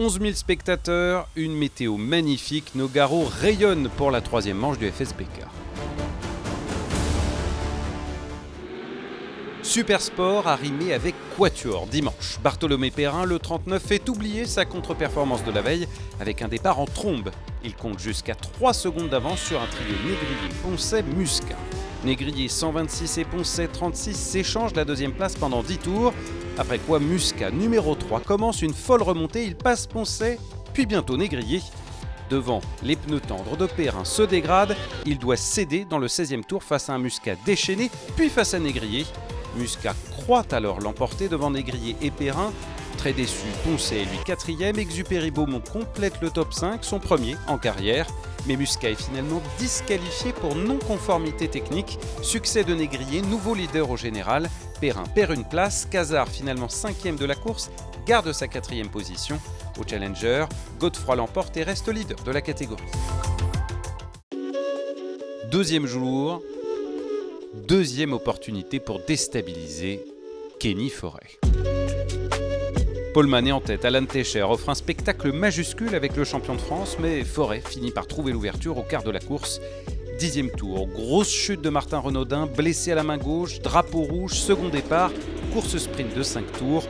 11 000 spectateurs, une météo magnifique, Nogaro rayonne pour la troisième manche du FSBK. Supersport a rimé avec Quatuor dimanche. Bartholomé Perrin, le 39, fait oublier sa contre-performance de la veille avec un départ en trombe. Il compte jusqu'à 3 secondes d'avance sur un trio Négrier-Poncet-Muscat. Négrier 126 et Poncet 36 s'échangent la deuxième place pendant 10 tours. Après quoi Muscat, numéro 3, commence une folle remontée. Il passe Poncet, puis bientôt Négrier. Devant, les pneus tendres de Perrin se dégradent. Il doit céder dans le 16e tour face à un Muscat déchaîné, puis face à Négrier. Muscat croit alors l'emporter devant Négrier et Perrin. Très déçu, Poncet est lui 4e, Exupéry-Beaumont complète le top 5, son premier en carrière. Mais Muscat est finalement disqualifié pour non-conformité technique. Succès de Négrier, nouveau leader au général. Perrin perd une place, Cazard finalement 5e de la course, garde sa 4e position. Au Challenger, Godefroy l'emporte et reste leader de la catégorie. Deuxième jour, deuxième opportunité pour déstabiliser Kenny Forêt. Pohlmann est en tête, Alan Techer offre un spectacle majuscule avec le champion de France, mais Forêt finit par trouver l'ouverture au quart de la course. 10e tour, grosse chute de Martin Renaudin, blessé à la main gauche, drapeau rouge, second départ, course sprint de 5 tours.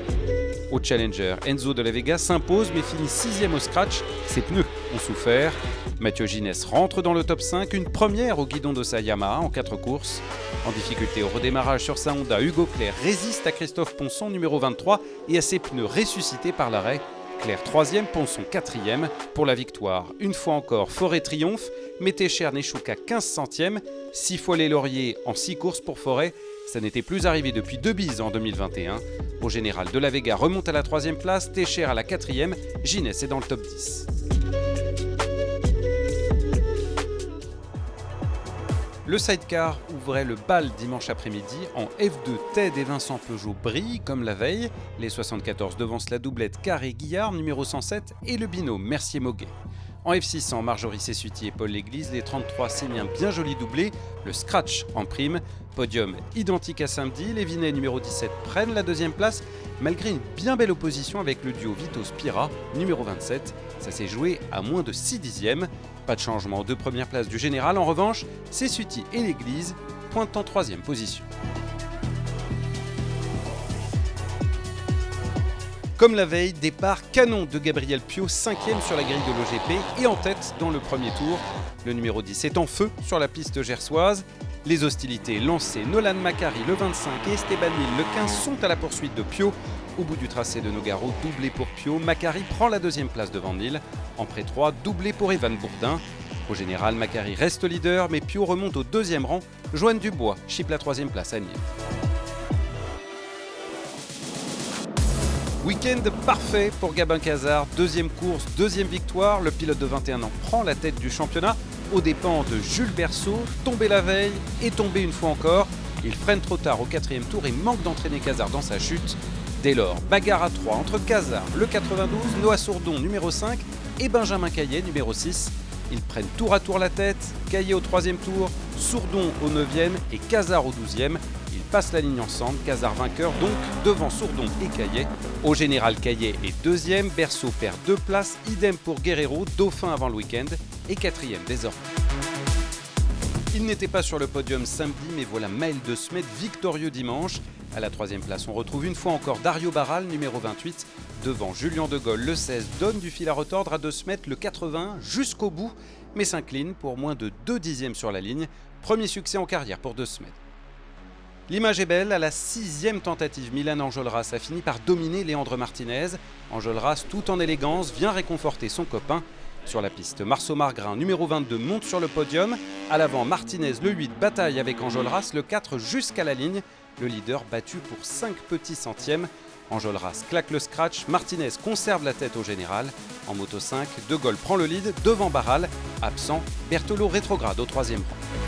Au Challenger, Enzo de la Vega s'impose mais finit 6e au scratch, ses pneus ont souffert. Mathieu Ginès rentre dans le top 5, une première au guidon de sa Yamaha en 4 courses. En difficulté au redémarrage sur sa Honda, Hugo Clerc résiste à Christophe Ponson, numéro 23, et à ses pneus ressuscités par l'arrêt. Clerc 3e, Ponson 4e pour la victoire. Une fois encore, Forêt triomphe, mais Techer n'échoue qu'à 15 centièmes. 6 fois les lauriers en 6 courses pour Forêt. Ça n'était plus arrivé depuis 2 bises en 2021. Au général, de la Vega remonte à la 3e place, Techer à la 4e, Ginès est dans le top 10. Le sidecar ouvrait le bal dimanche après-midi. En F2, Ted et Vincent Peugeot brillent comme la veille. Les 74 devancent la doublette Carré-Guillard, numéro 107, et le binôme Mercier-Moguet. En F600, Marjorie Sessuti et Paul Léglise, les 33 signent un bien joli doublé, le scratch en prime. Podium identique à samedi, les Vinay numéro 17 prennent la 2e place, malgré une bien belle opposition avec le duo Vito-Spira, numéro 27. Ça s'est joué à moins de 6 dixièmes. Pas de changement aux 2 premières places du général, en revanche, Sessuti et Léglise pointent en 3e position. Comme la veille, départ canon de Gabriel Piot, 5e sur la grille de l'OGP et en tête dans le premier tour. Le numéro 10 est en feu sur la piste gersoise. Les hostilités lancées, Nolan Macari le 25 et Esteban Mil le 15 sont à la poursuite de Piot. Au bout du tracé de Nogaro, doublé pour Piot, Macari prend la 2e place devant Nil. En pré 3, doublé pour Evan Bourdin. Au général, Macari reste leader, mais Piot remonte au 2e rang. Joanne Dubois chipe la 3e place à Nil. Week-end parfait pour Gabin Cazard, 2e course, 2e victoire. Le pilote de 21 ans prend la tête du championnat aux dépens de Jules Berceau, tombé la veille et tombé une fois encore. Il freine trop tard au 4e tour et manque d'entraîner Cazard dans sa chute. Dès lors, bagarre à 3 entre Cazard, le 92, Noah Sourdon, numéro 5 et Benjamin Caillet, numéro 6. Ils prennent tour à tour la tête, Caillet au 3e tour, Sourdon au 9e et Cazard au 12e. Ils passent la ligne ensemble, Cazard vainqueur donc devant Sourdon et Caillet. Au général, Caillet est 2e, Berceau perd 2 places, idem pour Guerrero, dauphin avant le week-end et 4e désormais. Il n'était pas sur le podium samedi, mais voilà Maël De Smet victorieux dimanche. À la 3e place, on retrouve une fois encore Dario Barral, numéro 28. Devant Julien De Gaulle, le 16 donne du fil à retordre à De Smet, le 80 jusqu'au bout, mais s'incline pour moins de 2 dixièmes sur la ligne. Premier succès en carrière pour De Smet. L'image est belle, à la 6e tentative, Milan Enjolras a fini par dominer Léandre Martinez. Enjolras, tout en élégance, vient réconforter son copain. Sur la piste, Marceau Margrin, numéro 22, monte sur le podium. À l'avant, Martinez, le 8, bataille avec Enjolras, le 4 jusqu'à la ligne. Le leader battu pour 5 petits centièmes. Enjolras claque le scratch, Martinez conserve la tête au général. En moto 5, De Gaulle prend le lead devant Barral. Absent, Berthelot rétrograde au 3e rang.